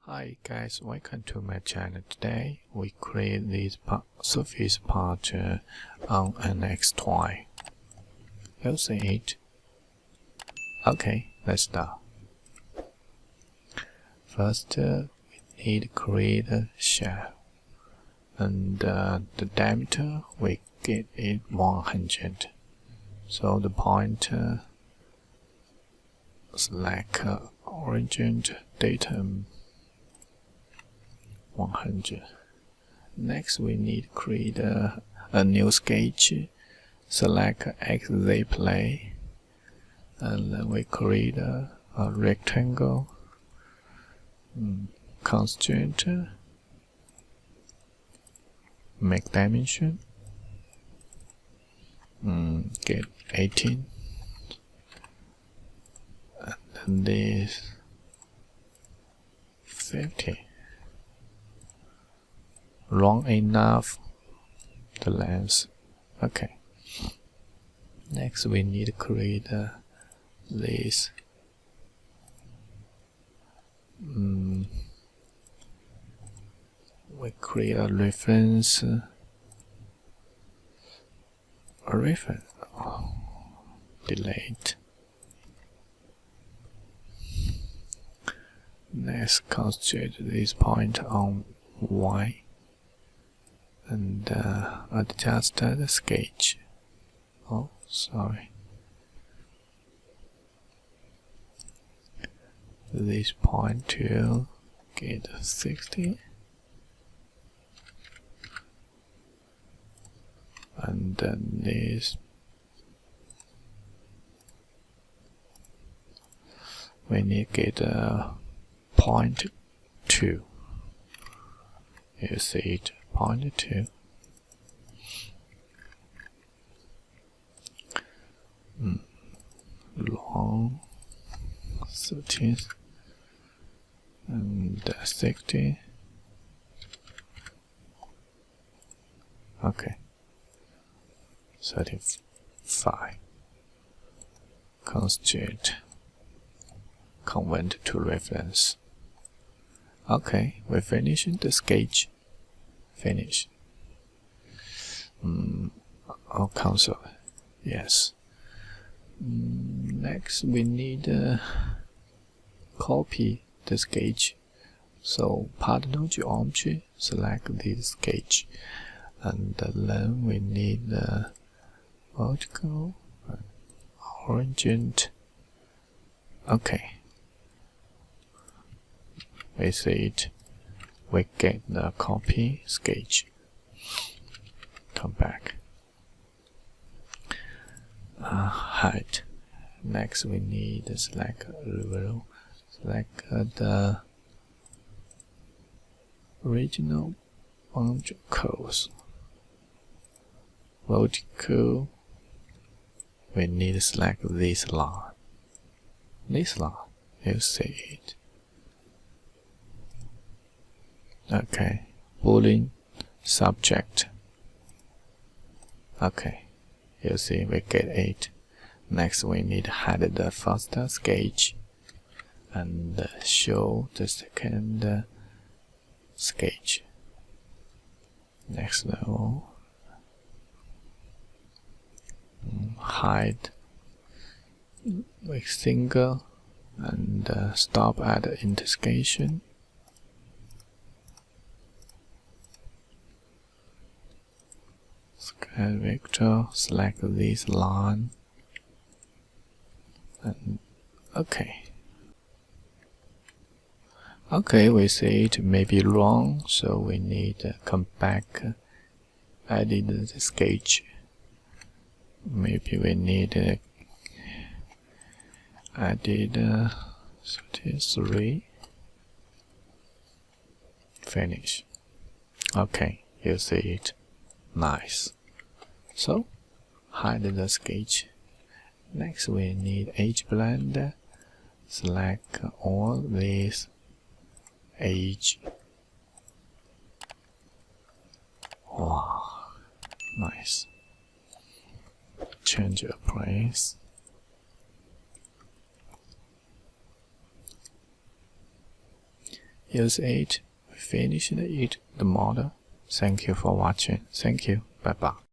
Hi guys, welcome to my channel. Today we create this surface part on NX toy. You'll see it. Okay, let's start. First, we need to create a shell, and the diameter we get it 100. So the point select origin datum 100. Next, we need to create a new sketch. Select XZ plane, and then we create a rectangle. Constraint. Make dimension. Get 18. And then this 50. Long enough the length. Okay. Next, we need to create this. We create a reference. Delete. Next, concentrate this point on Y. And adjust the sketch. Oh, sorry. This point to get 60. And then this. We need to get a point 2. You see it. Point 2. Long 13 and 60. Okay. 35. Constraint. Convert to reference. Okay, we finish the sketch. Finish. Console. Yes. Next, we need copy the sketch. So partner geometry, select this sketch, and then we need vertical origin. Okay. We see it. We get the copy sketch. Come back. Height. Next, we need to select level. Select the original boundary curves. Vertical. We need to select this line. This line. You see it. Okay, Boolean subject. Okay, you see we get 8. Next, we need to hide the first sketch and show the second sketch. Next level, hide with single and stop at the intersection. Square vector, select this line, and okay. Okay, we see it may be wrong, so we need to come back, edit the sketch. Maybe we need to edit 33. Finish. Okay, you see it. Nice. So, hide the sketch. Next, we need edge blend. Select all these edge. Wow, nice. Change your place. use it, finished it, the model. Thank you for watching. Thank you. Bye bye.